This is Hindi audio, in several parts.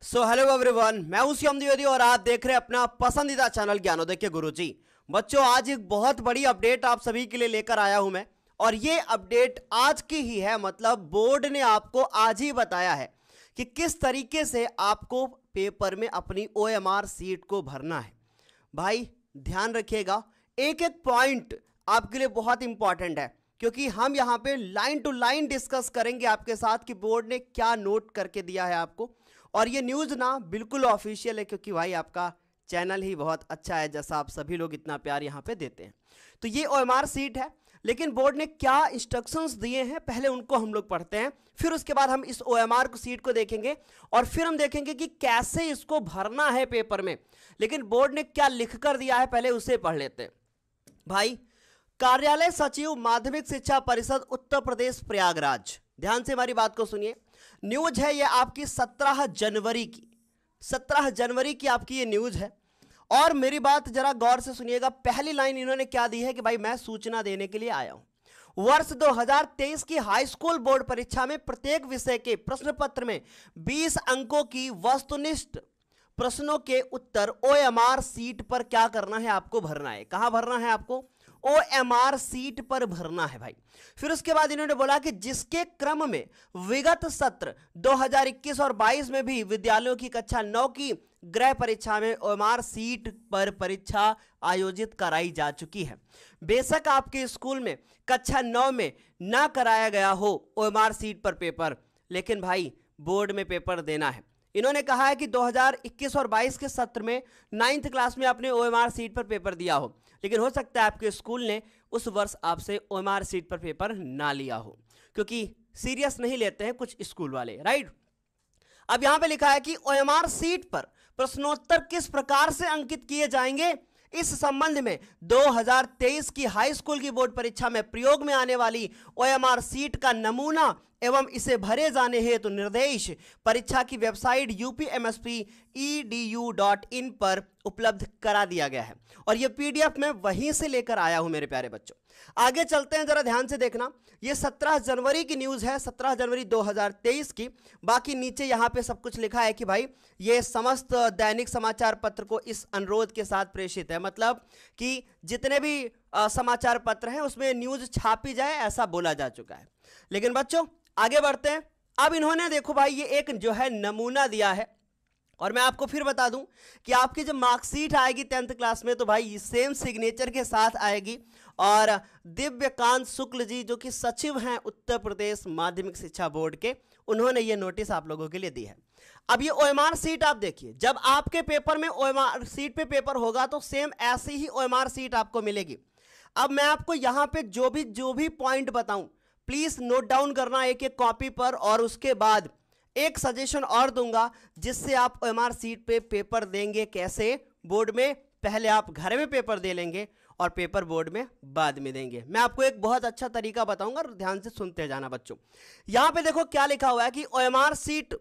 हेलो एवरीवन, मैं हूं शिवम द्विवेदी और आप देख रहे हैं अपना पसंदीदा चैनल ज्ञानोदय के गुरुजी। बच्चों, आज एक बहुत बड़ी अपडेट आप सभी के लिए लेकर आया हूं मैं, और ये अपडेट आज की ही है। मतलब बोर्ड ने आपको आज ही बताया है कि किस तरीके से आपको पेपर में अपनी OMR सीट को भरना है। भाई ध्यान रखिएगा, एक एक पॉइंट आपके लिए बहुत इंपॉर्टेंट है, क्योंकि हम यहाँ पे लाइन टू लाइन डिस्कस करेंगे आपके साथ कि बोर्ड ने क्या नोट करके दिया है आपको। और ये न्यूज़ ना बिल्कुल ऑफिशियल है, क्योंकि भाई आपका चैनल ही बहुत अच्छा है, जैसा आप सभी लोग इतना प्यार यहाँ पे देते हैं। तो ये OMR सीट है, लेकिन बोर्ड ने क्या इंस्ट्रक्शंस दिए हैं पहले उनको हम लोग पढ़ते हैं, फिर उसके बाद हम इस OMR को सीट को देखेंगे और फिर हम देखेंगे कि कैसे इसको भरना है पेपर में। लेकिन बोर्ड ने क्या लिख कर दिया है पहले उसे पढ़ लेते हैं। भाई, कार्यालय सचिव माध्यमिक शिक्षा परिषद उत्तर प्रदेश प्रयागराज, ध्यान से हमारी बात को सुनिए। न्यूज है ये आपकी 17 जनवरी की आपकी ये न्यूज है। और मेरी बात जरा गौर से सुनिएगा, पहली लाइन इन्होंने क्या दी है कि भाई मैं सूचना देने के लिए आया हूं। वर्ष 2023 की हाई स्कूल बोर्ड परीक्षा में प्रत्येक विषय के प्रश्न पत्र में 20 अंकों की वस्तुनिष्ठ प्रश्नों के उत्तर OMR सीट पर क्या करना है, आपको भरना है। कहां भरना है? आपको OMR सीट पर भरना है भाई। फिर उसके बाद इन्होंने बोला कि जिसके क्रम में विगत सत्र 2021 और 22 में भी विद्यालयों की कक्षा 9 की गृह परीक्षा में OMR सीट पर परीक्षा आयोजित कराई जा चुकी है। बेशक आपके स्कूल में कक्षा 9 में ना कराया गया हो OMR सीट पर पेपर, लेकिन भाई बोर्ड में पेपर देना है। इन्होंने कहा है कि 2021 और 22 के सत्र में 9th क्लास में आपने OMR सीट पर पेपर दिया हो, लेकिन हो सकता है आपके स्कूल ने उस वर्ष आपसे OMR सीट पर पेपर ना लिया हो, क्योंकि सीरियस नहीं लेते हैं कुछ स्कूल वाले, राइट। अब यहां पे लिखा है कि OMR सीट पर प्रश्नोत्तर किस प्रकार से अंकित किए जाएंगे, इस संबंध में 2023 की हाई स्कूल की बोर्ड परीक्षा में प्रयोग में आने वाली OMR सीट का नमूना एवं इसे भरे जाने हेतु निर्देश परीक्षा की वेबसाइट upmsp.edu.in पर उपलब्ध करा दिया गया है। और यह PDF मैं वहीं से लेकर आया हूं मेरे प्यारे बच्चों। आगे चलते हैं, जरा ध्यान से देखना। यह 17 जनवरी की न्यूज है, 17 जनवरी 2023 की। बाकी नीचे यहां पे सब कुछ लिखा है कि भाई ये समस्त दैनिक समाचार पत्र को इस अनुरोध के साथ प्रेषित है, मतलब कि जितने भी समाचार पत्र हैं उसमें न्यूज छापी जाए, ऐसा बोला जा चुका है। लेकिन बच्चों आगे बढ़ते हैं। अब इन्होंने देखो भाई ये एक जो है नमूना दिया है, और मैं आपको फिर बता दूं कि आपकी जब मार्कशीट आएगी 10th क्लास में तो भाई सेम सिग्नेचर के साथ आएगी। और दिव्यकांत शुक्ल जी जो कि सचिव हैं उत्तर प्रदेश माध्यमिक शिक्षा बोर्ड के, उन्होंने ये नोटिस आप लोगों के लिए दी है। अब ये OMR सीट आप देखिए, जब आपके पेपर में OMR सीट पे पेपर होगा तो सेम ऐसी ही OMR सीट आपको मिलेगी। अब मैं आपको यहाँ पे जो भी पॉइंट बताऊं प्लीज नोट डाउन करना एक एक कॉपी पर, और उसके बाद एक सजेशन और दूंगा जिससे आप OMR सीट पे पेपर देंगे। कैसे? बोर्ड में पहले आप घर में पेपर दे लेंगे और पेपर बोर्ड में बाद में देंगे। मैं आपको एक बहुत अच्छा तरीका बताऊंगा, ध्यान से सुनते जाना बच्चों। यहां पे देखो क्या लिखा हुआ है कि OMR सीट,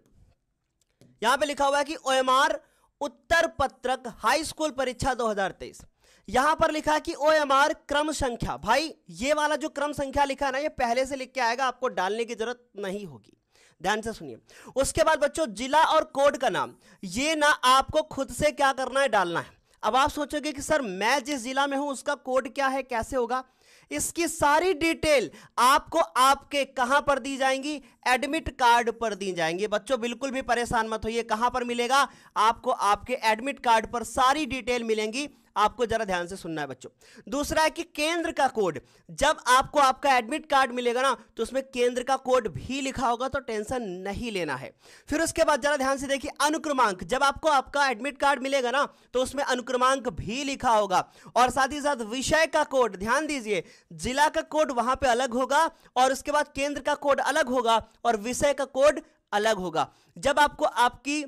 यहां पे लिखा हुआ है कि OMR उत्तर पत्रक हाई स्कूल परीक्षा 2023। यहां पर लिखा है कि OMR क्रम संख्या, भाई ये वाला जो क्रम संख्या लिखा है ना, ये पहले से लिख के आएगा, आपको डालने की जरूरत नहीं होगी। ध्यान से सुनिए। उसके बाद बच्चों जिला और कोड का नाम, ये ना आपको खुद से क्या करना है, डालना है। अब आप सोचोगे कि सर मैं जिस जिला में हूं उसका कोड क्या है, कैसे होगा? इसकी सारी डिटेल आपको आपके कहां पर दी जाएंगी, एडमिट कार्ड पर दी जाएंगी। बच्चों बिल्कुल भी परेशान मत होइए, कहां पर मिलेगा? आपको आपके एडमिट कार्ड पर सारी डिटेल मिलेंगी। आपको जरा ध्यान से सुनना है बच्चों। दूसरा है कि केंद्र का कोड, जब आपको आपका एडमिट कार्ड मिलेगा ना तो उसमें केंद्र का कोड भी लिखा होगा, तो टेंशन नहीं लेना है। फिर उसके बाद जरा ध्यान से देखिए अनुक्रमांक, जब आपको आपका एडमिट कार्ड मिलेगा ना तो उसमें अनुक्रमांक भी लिखा होगा। और साथ ही साथ विषय का कोड, ध्यान दीजिए, जिला का कोड वहां पे अलग होगा और उसके बाद केंद्र का कोड अलग होगा और विषय का कोड अलग होगा। जब आपको आपकी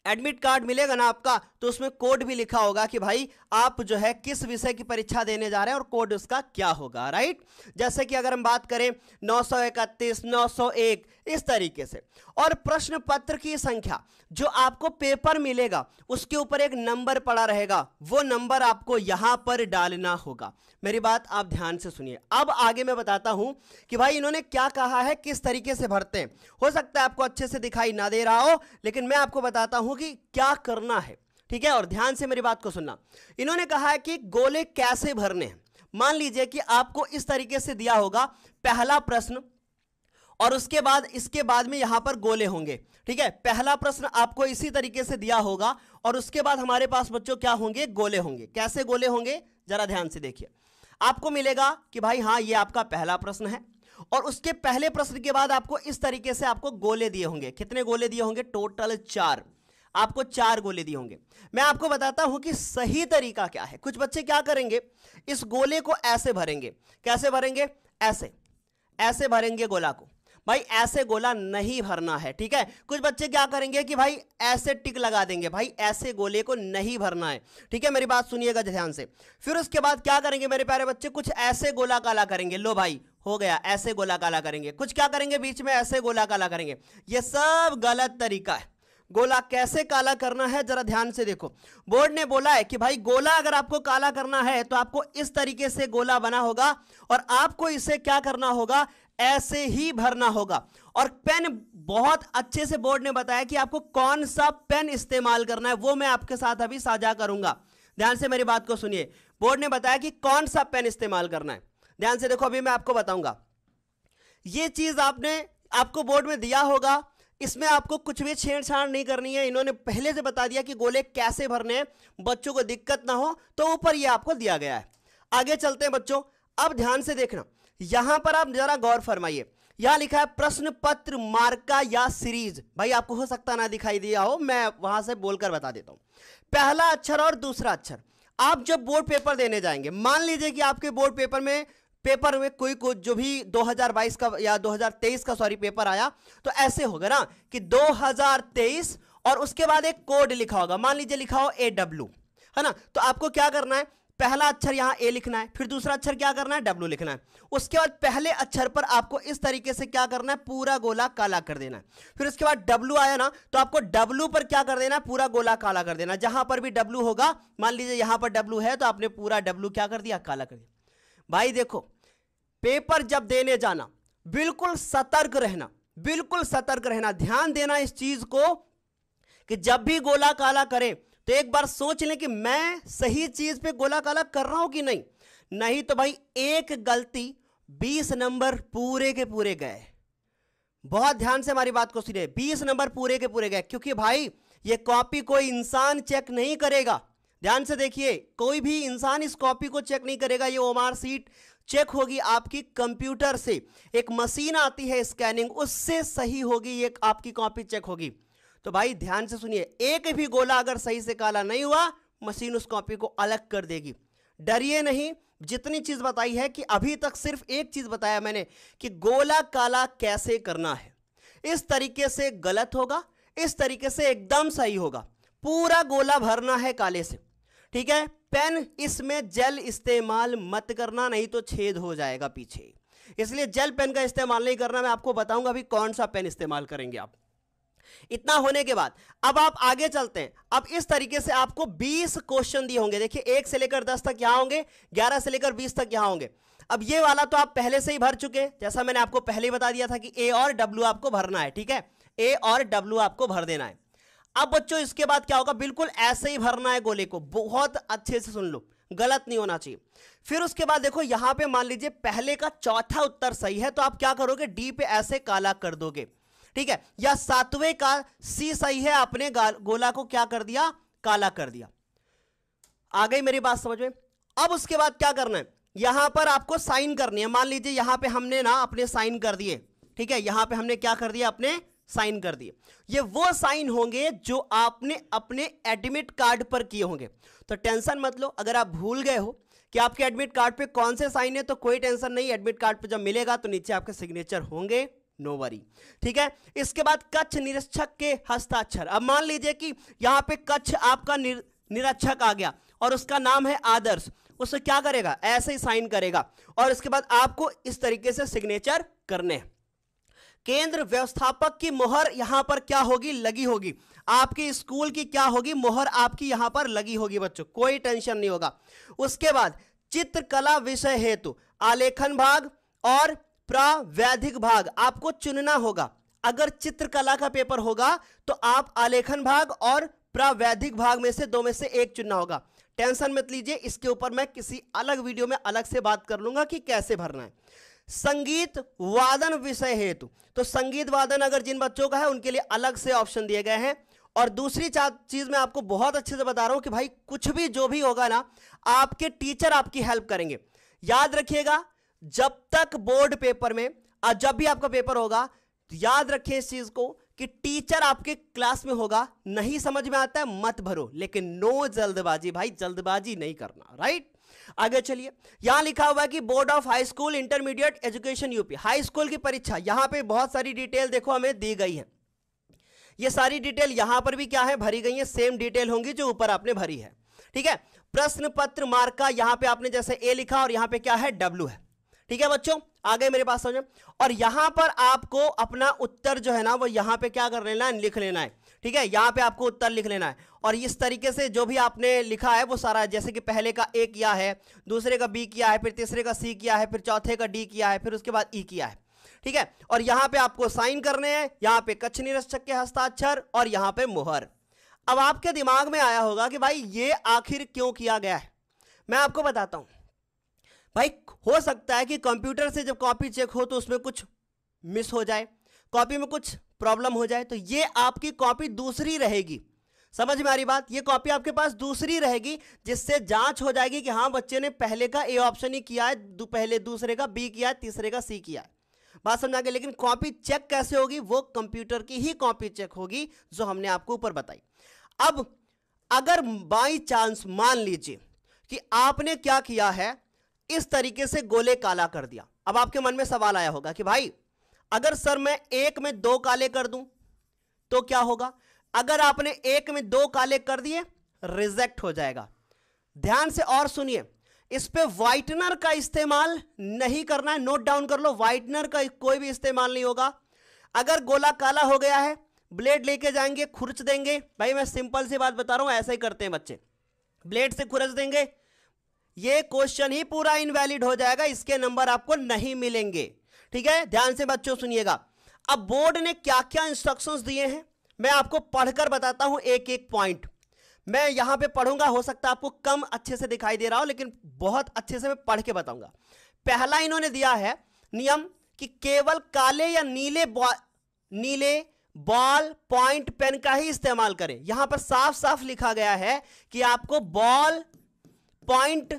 एडमिट कार्ड मिलेगा ना आपका, तो उसमें कोड भी लिखा होगा कि भाई आप जो है किस विषय की परीक्षा देने जा रहे हैं और कोड उसका क्या होगा, राइट। जैसे कि अगर हम बात करें 931, 901, इस तरीके से। और प्रश्न पत्र की संख्या, जो आपको पेपर मिलेगा उसके ऊपर एक नंबर पड़ा रहेगा, वो नंबर आपको यहां पर डालना होगा। मेरी बात आप ध्यान से सुनिए। अब आगे मैं बताता हूं कि भाई इन्होंने क्या कहा है, किस तरीके से भरते हैं। हो सकता है आपको अच्छे से दिखाई ना दे रहा हो, लेकिन मैं आपको बताता हूं कि क्या करना है, ठीक है। और ध्यान से मेरी बात को सुनना। इन्होंने कहा है कि गोले कैसे भरने हैं। मान लीजिए कि आपको इस तरीके से दिया होगा पहला प्रश्न, और उसके बाद इसके बाद में यहां पर गोले होंगे, ठीक है। पहला प्रश्न आपको इसी तरीके से दिया होगा और उसके बाद हमारे पास बच्चों क्या होंगे, गोले होंगे। कैसे गोले होंगे, जरा ध्यान से देखिए। आपको मिलेगा कि भाई हाँ ये आपका पहला प्रश्न है, और उसके पहले प्रश्न के बाद आपको इस तरीके से आपको गोले दिए होंगे। कितने गोले दिए होंगे, टोटल 4। आपको 4 गोले दिए होंगे। मैं आपको बताता हूं कि सही तरीका क्या है। कुछ बच्चे क्या करेंगे, इस गोले को ऐसे भरेंगे। कैसे भरेंगे, ऐसे ऐसे भरेंगे गोला को। भाई ऐसे गोला नहीं भरना है, ठीक है। कुछ बच्चे क्या करेंगे कि भाई ऐसे टिक लगा देंगे, भाई ऐसे गोले को नहीं भरना है, ठीक है। मेरी बात सुनिएगा ध्यान से। फिर उसके बाद क्या करेंगे मेरे प्यारे बच्चे, कुछ ऐसे गोला काला करेंगे। लो भाई हो गया, ऐसे गोला काला करेंगे। कुछ क्या करेंगे, बीच में ऐसे गोला काला करेंगे। ये सब गलत तरीका है। गोला कैसे काला करना है, जरा ध्यान से देखो। बोर्ड ने बोला है कि भाई गोला अगर आपको काला करना है तो आपको इस तरीके से गोला बना होगा, और आपको इसे क्या करना होगा, ऐसे ही भरना होगा। और पेन, बहुत अच्छे से बोर्ड ने बताया कि आपको कौन सा पेन इस्तेमाल करना है, वो मैं आपके साथ अभी साझा करूंगा। ध्यान से मेरी बात को सुनिए। बोर्ड ने बताया कि कौन सा पेन इस्तेमाल करना है। ध्यान से देखो, अभी मैं आपको बताऊंगा। ये चीज आपको बोर्ड में दिया होगा, इसमें आपको कुछ भी छेड़छाड़ नहीं करनी है। इन्होंने पहले से बता दिया कि गोले कैसे भरने हैं, बच्चों को दिक्कत ना हो, तो ऊपर ये आपको दिया गया है। आगे चलते हैं बच्चों। अब ध्यान से देखना, यहां पर आप जरा गौर फरमाइए। यहां लिखा है प्रश्न पत्र मार्का या सीरीज। भाई आपको हो सकता ना दिखाई दिया हो, मैं वहां से बोलकर बता देता हूं। पहला अक्षर और दूसरा अक्षर। आप जब बोर्ड पेपर देने जाएंगे, मान लीजिए कि आपके बोर्ड पेपर में कोई जो भी 2022 का या 2023 का पेपर आया, तो ऐसे होगा ना कि 2023 और उसके बाद एक कोड लिखा होगा। मान लीजिए लिखा हो AW, है ना। तो आपको क्या करना है, पहला अक्षर यहां A लिखना है, फिर दूसरा अक्षर क्या करना है, W लिखना है। उसके बाद पहले अक्षर पर आपको इस तरीके से क्या करना है, पूरा गोला काला कर देना है। फिर उसके बाद W आया ना, तो आपको W पर क्या कर देना है, पूरा गोला काला कर देना। जहां पर भी W होगा, मान लीजिए यहां पर W है, तो आपने पूरा W क्या कर दिया, काला कर दिया। भाई देखो, पेपर जब देने जाना बिल्कुल सतर्क रहना, बिल्कुल सतर्क रहना। ध्यान देना इस चीज को कि जब भी गोला काला करें तो एक बार सोच लें कि मैं सही चीज पे गोला काला कर रहा हूं कि नहीं। नहीं तो भाई एक गलती 20 नंबर पूरे के पूरे गए। बहुत ध्यान से हमारी बात को सुनिए, 20 नंबर पूरे के पूरे गए। क्योंकि भाई ये कॉपी कोई इंसान चेक नहीं करेगा। ध्यान से देखिए, कोई भी इंसान इस कॉपी को चेक नहीं करेगा। ये ओमार सीट चेक होगी आपकी कंप्यूटर से। एक मशीन आती है स्कैनिंग, उससे सही होगी ये आपकी कॉपी चेक होगी। तो भाई ध्यान से सुनिए, एक भी गोला अगर सही से काला नहीं हुआ, मशीन उस कॉपी को अलग कर देगी। डरिए नहीं। जितनी चीज बताई है कि अभी तक सिर्फ एक चीज बताया मैंने कि गोला काला कैसे करना है। इस तरीके से गलत होगा, इस तरीके से एकदम सही होगा। पूरा गोला भरना है काले से, ठीक है। पेन इसमें जेल इस्तेमाल मत करना, नहीं तो छेद हो जाएगा पीछे। इसलिए जेल पेन का इस्तेमाल नहीं करना। मैं आपको बताऊंगा अभी कौन सा पेन इस्तेमाल करेंगे आप। इतना होने के बाद अब आप आगे चलते हैं। अब इस तरीके से आपको 20 क्वेश्चन दिए होंगे। देखिए 1 से लेकर 10 तक यहां होंगे, 11 से लेकर 20 तक यहां होंगे। अब ये वाला तो आप पहले से ही भर चुके, जैसा मैंने आपको पहले ही बता दिया था कि A और W आपको भरना है, ठीक है। A और W आपको भर देना है। अब बच्चों इसके बाद क्या होगा, बिल्कुल ऐसे ही भरना है गोले को। बहुत अच्छे से सुन लो, गलत नहीं होना चाहिए। फिर उसके बाद देखो यहां पे मान लीजिए पहले का चौथा उत्तर सही है, तो आप क्या करोगे, डी पे ऐसे काला कर दोगे, ठीक है। या 7वें का सी सही है, आपने गोला को क्या कर दिया, काला कर दिया। आ गई मेरी बात समझ में। अब उसके बाद क्या करना है, यहां पर आपको साइन करनी है। मान लीजिए यहां पे हमने ना अपने साइन कर दिए, ठीक है। यहां पे हमने क्या कर दिया, अपने साइन कर दिए। ये वो साइन होंगे जो आपने अपने एडमिट कार्ड पर किए होंगे। तो टेंशन मत लो, अगर आप भूल गए हो कि आपके एडमिट कार्ड पे कौन से साइन है, तो कोई टेंशन नहीं। एडमिट कार्ड पे जब मिलेगा तो नीचे आपके सिग्नेचर होंगे नो वरी। ठीक है, इसके बाद कक्ष निरीक्षक के हस्ताक्षर। अब मान लीजिए कि यहां पे कक्ष आपका निरीक्षक आ गया और उसका नाम है आदर्श, उसे क्या करेगा, ऐसे ही साइन करेगा और इसके बाद आपको इस तरीके से सिग्नेचर करने हैं। केंद्र व्यवस्थापक की मोहर यहां पर क्या होगी, लगी होगी। आपकी स्कूल की क्या होगी, मोहर आपकी यहां पर लगी होगी बच्चों, कोई टेंशन नहीं होगा। उसके बाद चित्रकला विषय हेतु आलेखन भाग और प्रावैधिक भाग आपको चुनना होगा। अगर चित्रकला का पेपर होगा तो आप आलेखन भाग और प्रावैधिक भाग में से दो में से एक चुनना होगा। टेंशन मत लीजिए, इसके ऊपर मैं किसी अलग वीडियो में अलग से बात कर लूंगा कि कैसे भरना है। संगीत वादन विषय हेतु, तो संगीत वादन अगर जिन बच्चों का है उनके लिए अलग से ऑप्शन दिए गए हैं। और दूसरी चीज मैं आपको बहुत अच्छे से बता रहा हूं कि भाई कुछ भी जो भी होगा ना, आपके टीचर आपकी हेल्प करेंगे। याद रखिएगा, जब तक बोर्ड पेपर में और जब भी आपका पेपर होगा, याद रखिए इस चीज को कि टीचर आपके क्लास में होगा। नहीं समझ में आता है मत भरो, लेकिन नो जल्दबाजी भाई, जल्दबाजी नहीं करना, राइट। आगे चलिए, यहां लिखा हुआ है कि board of high school intermediate education UP, high school की परीक्षा। यहां पे बहुत सारी डिटेल देखो हमें दी गई है। ये सारी डिटेल यहां पर भी क्या है, भरी गई है, सेम डिटेल होंगी जो ऊपर आपने भरी है। ठीक है, प्रश्न पत्र मार्क का यहां पे आपने जैसे ए लिखा और यहां पे क्या है, डब्ल्यू है। ठीक है बच्चों, आगे मेरे पास समझो। और यहां पर आपको अपना उत्तर जो है ना वो यहां पे क्या कर लेना है, लिख लेना है। ठीक है, यहां पे आपको उत्तर लिख लेना है और इस तरीके से जो भी आपने लिखा है वो सारा, जैसे कि पहले का ए किया है, दूसरे का बी किया है, फिर तीसरे का सी किया है, फिर चौथे का डी किया है, फिर उसके बाद ई किया है। ठीक है, और यहां पे आपको साइन करने हैं, यहां पे कक्ष निरीक्षक के हस्ताक्षर और यहां पे मोहर। अब आपके दिमाग में आया होगा कि भाई ये आखिर क्यों किया गया है। मैं आपको बताता हूं भाई, हो सकता है कि कंप्यूटर से जब कॉपी चेक हो तो उसमें कुछ मिस हो जाए, कॉपी में कुछ प्रॉब्लम हो जाए, तो ये आपकी कॉपी दूसरी रहेगी। समझ में आ रही बात, ये कॉपी आपके पास दूसरी रहेगी जिससे जांच हो जाएगी कि हाँ बच्चे ने पहले का ए ऑप्शन ही किया है, पहले दूसरे का बी किया है, तीसरे का सी किया है। बात समझ आ गई। लेकिन कॉपी चेक कैसे होगी, वो कंप्यूटर की ही कॉपी चेक होगी जो हमने आपको ऊपर बताई। अब अगर बाई चांस मान लीजिए कि आपने क्या किया है, इस तरीके से गोले काला कर दिया। अब आपके मन में सवाल आया होगा कि भाई अगर सर मैं एक में दो काले कर दूं तो क्या होगा। अगर आपने एक में दो काले कर दिए रिजेक्ट हो जाएगा। ध्यान से और सुनिए, इस पे व्हाइटनर का इस्तेमाल नहीं करना है, नोट डाउन कर लो, व्हाइटनर का कोई भी इस्तेमाल नहीं होगा। अगर गोला काला हो गया है, ब्लेड लेके जाएंगे, खुरच देंगे। भाई मैं सिंपल सी बात बता रहा हूं, ऐसा ही करते हैं बच्चे, ब्लेड से खुरच देंगे, ये क्वेश्चन ही पूरा इनवैलिड हो जाएगा, इसके नंबर आपको नहीं मिलेंगे। ठीक है, ध्यान से बच्चों सुनिएगा। अब बोर्ड ने क्या क्या इंस्ट्रक्शंस दिए हैं मैं आपको पढ़कर बताता हूं, एक एक पॉइंट मैं यहां पे पढ़ूंगा। हो सकता है आपको कम अच्छे से दिखाई दे रहा हो, लेकिन बहुत अच्छे से मैं पढ़ के बताऊंगा। पहला इन्होंने दिया है नियम कि केवल काले या नीले बॉल पॉइंट पेन का ही इस्तेमाल करें। यहां पर साफ साफ लिखा गया है कि आपको बॉल पॉइंट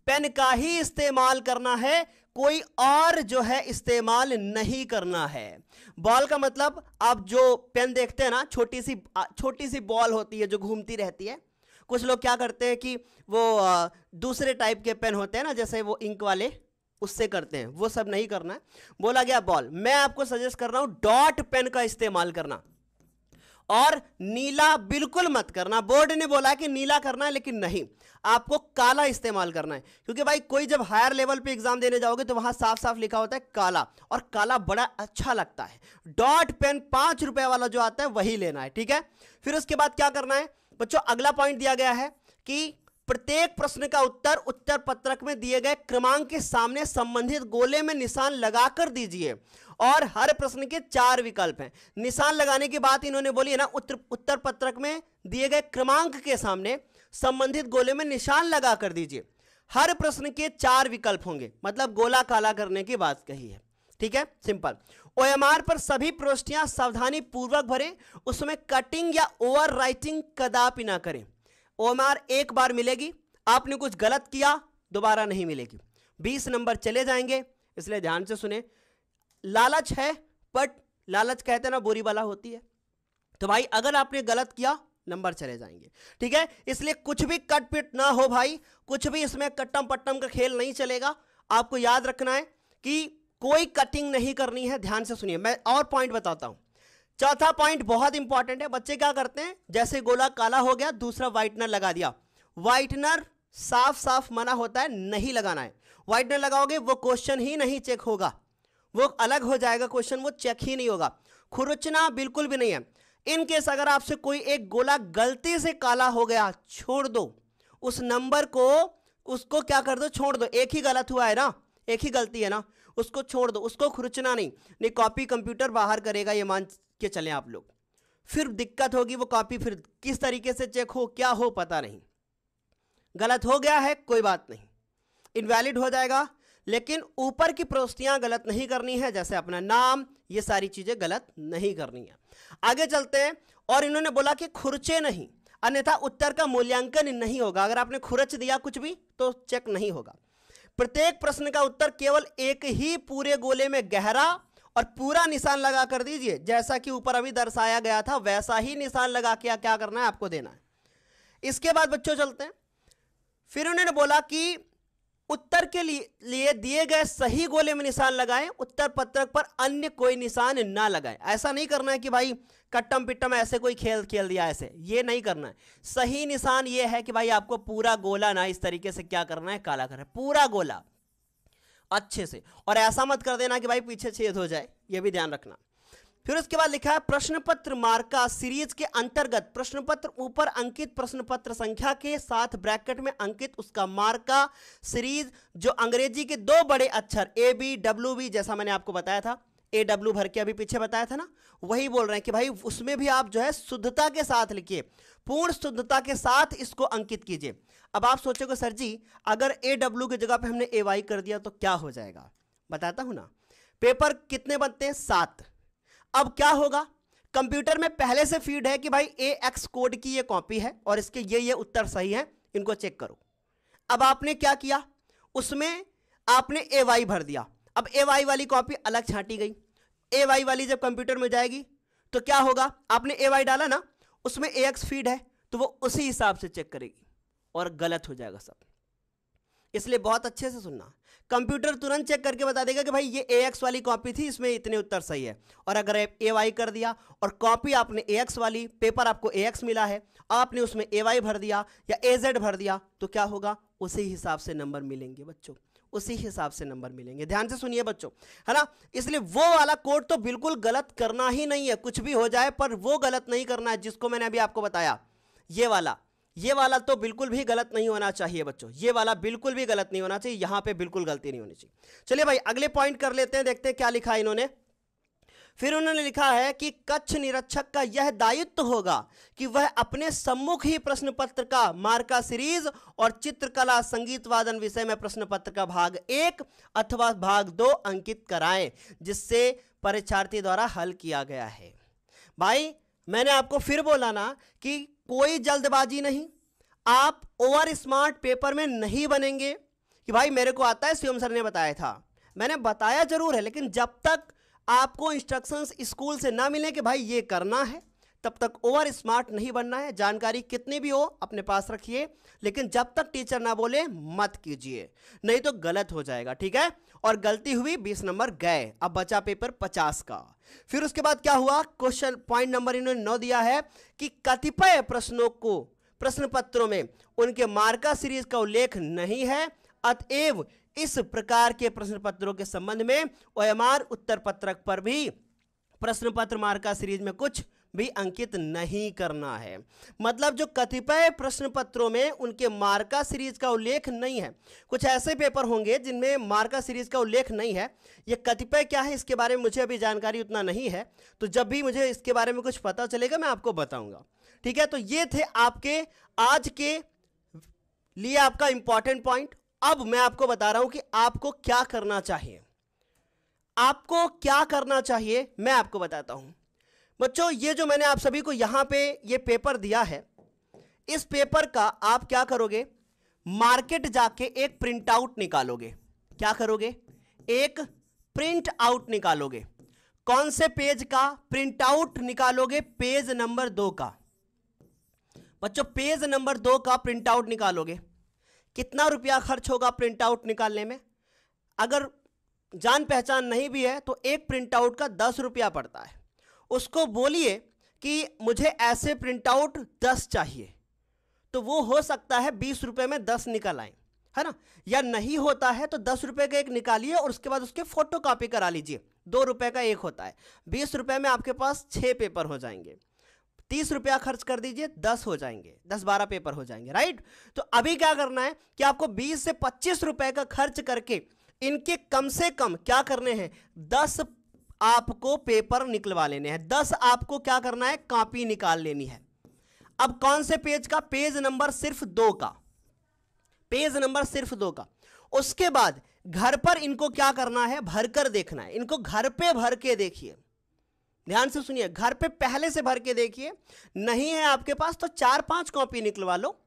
पेन का ही इस्तेमाल करना है, कोई और जो है इस्तेमाल नहीं करना है। बॉल का मतलब आप जो पेन देखते हैं ना, छोटी सी बॉल होती है जो घूमती रहती है। कुछ लोग क्या करते हैं कि वो दूसरे टाइप के पेन होते हैं ना, जैसे वो इंक वाले, उससे करते हैं, वो सब नहीं करना है। बोला गया बॉल, मैं आपको सजेस्ट कर रहा हूं डॉट पेन का इस्तेमाल करना और नीला बिल्कुल मत करना। बोर्ड ने बोला कि नीला करना है, लेकिन नहीं, आपको काला इस्तेमाल करना है। क्योंकि भाई कोई जब हायर लेवल पे एग्जाम देने जाओगे तो वहां साफ साफ लिखा होता है काला, और काला बड़ा अच्छा लगता है। डॉट पेन 5 रुपए वाला जो आता है वही लेना है। ठीक है, फिर उसके बाद क्या करना है बच्चों, अगला पॉइंट दिया गया है कि प्रत्येक प्रश्न का उत्तर पत्रक में दिए गए क्रमांक के सामने संबंधित गोले में निशान लगाकर दीजिए और हर प्रश्न के 4 विकल्प हैं। निशान लगाने की बात इन्होंने बोली है ना, उत्तर पत्रक में दिए गए क्रमांक के सामने संबंधित गोले में निशान लगा कर दीजिए। हर प्रश्न के 4 विकल्प होंगे, मतलब गोला काला करने की बात कही है। ठीक है, सिंपल। ओएमआर पर सभी प्रविष्टियां सावधानी पूर्वक भरें, उसमें कटिंग या ओवर राइटिंग कदापि ना करें। ओएमआर एक बार मिलेगी, आपने कुछ गलत किया दोबारा नहीं मिलेगी, 20 नंबर चले जाएंगे, इसलिए ध्यान से सुने। लालच है, बट लालच कहते हैं ना बुरी बला होती है, तो भाई अगर आपने गलत किया नंबर चले जाएंगे। ठीक है, इसलिए कुछ भी कटपिट ना हो भाई, कुछ भी इसमें कट्टम पट्टम का खेल नहीं चलेगा। आपको याद रखना है कि कोई कटिंग नहीं करनी है। ध्यान से सुनिए, मैं और पॉइंट बताता हूं। चौथा पॉइंट बहुत इंपॉर्टेंट है। बच्चे क्या करते हैं, जैसे गोला काला हो गया दूसरा व्हाइटनर लगा दिया। व्हाइटनर साफ साफ मना होता है, नहीं लगाना है। व्हाइटनर लगाओगे वो क्वेश्चन ही नहीं चेक होगा, वो अलग हो जाएगा क्वेश्चन, वो चेक ही नहीं होगा। खुरचना बिल्कुल भी नहीं है। इन केस अगर आपसे कोई एक गोला गलती से काला हो गया, छोड़ दो उस नंबर को, उसको क्या कर दो, छोड़ दो। एक ही गलत हुआ है ना, एक ही गलती है ना, उसको छोड़ दो, उसको खुरचना नहीं कॉपी कंप्यूटर बाहर करेगा, ये मान के चलें आप लोग। फिर दिक्कत होगी, वो कॉपी फिर किस तरीके से चेक हो क्या हो पता नहीं। गलत हो गया है कोई बात नहीं, इनवैलिड हो जाएगा, लेकिन ऊपर की प्रविष्टियां गलत नहीं करनी है, जैसे अपना नाम, ये सारी चीजें गलत नहीं करनी है। आगे चलते हैं। और इन्होंने बोला कि खुरचे नहीं, अन्यथा उत्तर का मूल्यांकन नहीं होगा। अगर आपने खुरच दिया कुछ भी तो चेक नहीं होगा। प्रत्येक प्रश्न का उत्तर केवल एक ही पूरे गोले में गहरा और पूरा निशान लगा कर दीजिए। जैसा कि ऊपर अभी दर्शाया गया था वैसा ही निशान लगा के क्या करना है आपको देना है। इसके बाद बच्चों चलते हैं। फिर उन्होंने बोला कि उत्तर के लिए दिए गए सही गोले में निशान लगाएं, उत्तर पत्रक पर अन्य कोई निशान ना लगाएं। ऐसा नहीं करना है कि भाई कट्टम पिट्टम ऐसे कोई खेल खेल दिया, ऐसे ये नहीं करना है। सही निशान ये है कि भाई आपको पूरा गोला ना इस तरीके से क्या करना है, काला करना है, पूरा गोला अच्छे से। और ऐसा मत कर देना कि भाई पीछे छेद हो जाए, ये भी ध्यान रखना। फिर उसके बाद लिखा है प्रश्न पत्र मार्का सीरीज के अंतर्गत प्रश्न पत्र ऊपर अंकित प्रश्न पत्र संख्या के साथ ब्रैकेट में अंकित उसका मार्का सीरीज, जो अंग्रेजी के दो बड़े अक्षर ABWB, जैसा मैंने आपको बताया था, AW भर के अभी पीछे बताया था ना, वही बोल रहे हैं कि भाई उसमें भी आप जो है शुद्धता के साथ लिखिए, पूर्ण शुद्धता के साथ इसको अंकित कीजिए। अब आप सोचोगे सर जी अगर AW की जगह पे हमने AY कर दिया तो क्या हो जाएगा, बताता हूं ना। पेपर कितने बनते हैं, 7। अब क्या होगा, कंप्यूटर में पहले से फीड है कि भाई AX कोड की ये कॉपी है और इसके ये उत्तर सही है, इनको चेक करो। अब आपने क्या किया, उसमें आपने AY भर दिया। अब AY वाली कॉपी अलग छांटी गई। AY वाली जब कंप्यूटर में जाएगी तो क्या होगा, आपने AY डाला ना, उसमें AX फीड है तो वो उसी हिसाब से चेक करेगी और गलत हो जाएगा सब। इसलिए बहुत अच्छे से सुनना, कंप्यूटर तुरंत चेक करके बता देगा कि भाई ये AX वाली कॉपी थी, इसमें इतने उत्तर सही है। और अगर AY कर दिया और कॉपी आपने AX वाली, पेपर आपको AX मिला है, आपने उसमें AY भर दिया या AZ भर दिया तो क्या होगा, उसी हिसाब से नंबर मिलेंगे बच्चों, उसी हिसाब से नंबर मिलेंगे। ध्यान से सुनिए बच्चों, है ना। इसलिए वो वाला कोड तो बिल्कुल गलत करना ही नहीं है, कुछ भी हो जाए पर वो गलत नहीं करना है जिसको मैंने अभी आपको बताया। ये वाला तो बिल्कुल भी गलत नहीं होना चाहिए बच्चों, ये वाला बिल्कुल भी गलत नहीं होना चाहिए, यहां पे बिल्कुल गलती नहीं होनी चाहिए। चलिए भाई अगले पॉइंट कर लेते हैं, देखते हैं क्या लिखा है इन्होंने। फिर उन्होंने लिखा है कि कक्ष निरीक्षक का यह दायित्व होगा कि वह अपने सम्मुख ही प्रश्न पत्र का मार्का सीरीज और चित्रकला संगीत वादन विषय में प्रश्न पत्र का भाग 1 अथवा भाग 2 अंकित कराएं, जिससे परीक्षार्थी द्वारा हल किया गया है। भाई मैंने आपको फिर बोला ना कि कोई जल्दबाजी नहीं, आप ओवर स्मार्ट पेपर में नहीं बनेंगे कि भाई मेरे को आता है, शिवम सर ने बताया था। मैंने बताया जरूर है, लेकिन जब तक आपको इंस्ट्रक्शंस स्कूल से ना मिले कि भाई ये करना है, तब तक ओवर स्मार्ट नहीं बनना है। जानकारी कितनी भी हो अपने पास रखिए, लेकिन जब तक टीचर ना बोले मत कीजिए, नहीं तो गलत हो जाएगा, ठीक है। और गलती हुई 20 नंबर गए, अब बचा पेपर 50 का। फिर उसके बाद क्या हुआ, क्वेश्चन पॉइंट नंबर इन्होंने 9 दिया है कि कतिपय प्रश्नों को प्रश्न पत्रों में उनके मार्का सीरीज का उल्लेख नहीं है, अतएव इस प्रकार के प्रश्न पत्रों के संबंध में ओएमआर उत्तर पत्रक पर भी प्रश्न पत्र मार्का सीरीज में कुछ भी अंकित नहीं करना है। मतलब जो कतिपय प्रश्न पत्रों में उनके मार्का सीरीज का उल्लेख नहीं है, कुछ ऐसे पेपर होंगे जिनमें मार्का सीरीज का उल्लेख नहीं है। ये कतिपय क्या है इसके बारे में मुझे अभी जानकारी उतना नहीं है, तो जब भी मुझे इसके बारे में कुछ पता चलेगा मैं आपको बताऊंगा, ठीक है। तो ये थे आपके आज के लिए आपका इंपॉर्टेंट पॉइंट। अब मैं आपको बता रहा हूं कि आपको क्या करना चाहिए, आपको क्या करना चाहिए मैं आपको बताता हूं बच्चों। ये जो मैंने आप सभी को यहां पे ये पेपर दिया है, इस पेपर का आप क्या करोगे, मार्केट जाके एक प्रिंट आउट निकालोगे। क्या करोगे, एक प्रिंट आउट निकालोगे। कौन से पेज का प्रिंट आउट निकालोगे, पेज नंबर 2 का। बच्चों पेज नंबर 2 का प्रिंट आउट निकालोगे। कितना रुपया खर्च होगा प्रिंट आउट निकालने में, अगर जान पहचान नहीं भी है तो एक प्रिंट आउट का 10 रुपया पड़ता है। उसको बोलिए कि मुझे ऐसे प्रिंट आउट 10 चाहिए, तो वो हो सकता है 20 रुपए में 10 निकल आए, है ना। या नहीं होता है तो 10 रुपए का एक निकालिए और उसके बाद उसके फोटो कॉपी करा लीजिए, 2 रुपए का एक होता है। 20 रुपए में आपके पास 6 पेपर हो जाएंगे। 30 रुपया खर्च कर दीजिए, 10 हो जाएंगे, 10-12 पेपर हो जाएंगे, राइट। तो अभी क्या करना है कि आपको 20 से 25 रुपए का खर्च करके इनके कम से कम क्या करने हैं, 10 आपको पेपर निकलवा लेने हैं, 10 आपको क्या करना है, कॉपी निकाल लेनी है। अब कौन से पेज का, पेज नंबर सिर्फ 2 का, पेज नंबर सिर्फ 2 का। उसके बाद घर पर इनको क्या करना है, भरकर देखना है। इनको घर पे भर के देखिए, ध्यान से सुनिए, घर पे पहले से भर के देखिए। नहीं है आपके पास तो 4-5 कॉपी निकलवा लो,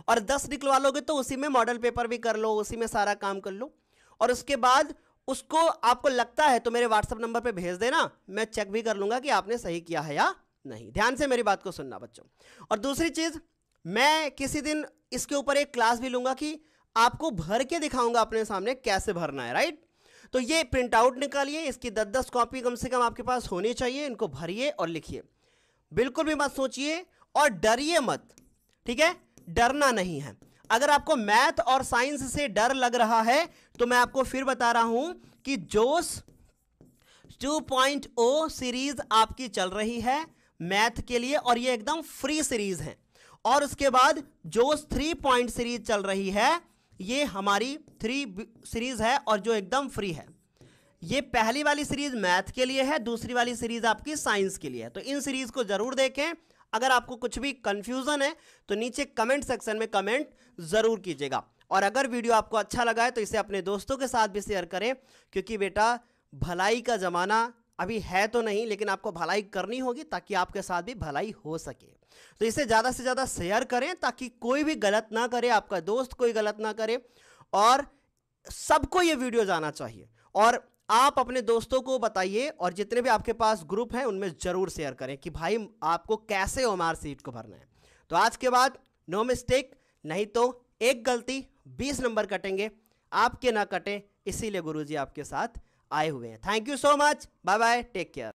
और 10 निकलवा लोगे तो उसी में मॉडल पेपर भी कर लो, उसी में सारा काम कर लो। और उसके बाद उसको आपको लगता है तो मेरे व्हाट्सएप नंबर पे भेज देना, मैं चेक भी कर लूंगा कि आपने सही किया है या नहीं। ध्यान से मेरी बात को सुनना बच्चों। और दूसरी चीज, मैं किसी दिन इसके ऊपर एक क्लास भी लूंगा कि आपको भर के दिखाऊंगा अपने सामने कैसे भरना है, राइट। तो ये प्रिंट आउट निकालिए, इसकी 10-10 कॉपी कम से कम आपके पास होनी चाहिए। इनको भरिए और लिखिए, बिल्कुल भी मत सोचिए और डरिए मत, ठीक है, डरना नहीं है। अगर आपको मैथ और साइंस से डर लग रहा है तो मैं आपको फिर बता रहा हूं कि जोश 2.0 सीरीज आपकी चल रही है मैथ के लिए, और ये एकदम फ्री सीरीज है। और उसके बाद जोश 3 सीरीज चल रही है, ये हमारी 3 सीरीज है और जो एकदम फ्री है। ये पहली वाली सीरीज मैथ के लिए है, दूसरी वाली सीरीज आपकी साइंस के लिए है। तो इन सीरीज को जरूर देखें। अगर आपको कुछ भी कंफ्यूजन है तो नीचे कमेंट सेक्शन में कमेंट जरूर कीजिएगा। और अगर वीडियो आपको अच्छा लगा है तो इसे अपने दोस्तों के साथ भी शेयर करें, क्योंकि बेटा भलाई का जमाना अभी है तो नहीं, लेकिन आपको भलाई करनी होगी ताकि आपके साथ भी भलाई हो सके। तो इसे ज़्यादा से ज़्यादा शेयर करें ताकि कोई भी गलत ना करे, आपका दोस्त कोई गलत ना करे, और सबको ये वीडियो जाना चाहिए। और आप अपने दोस्तों को बताइए, और जितने भी आपके पास ग्रुप हैं उनमें ज़रूर शेयर करें कि भाई आपको कैसे ओएमआर सीट को भरना है। तो आज के बाद नो मिस्टेक, नहीं तो एक गलती 20 नंबर कटेंगे, आपके ना कटे, इसीलिए गुरुजी आपके साथ आए हुए हैं। Thank you so much, bye bye, take care.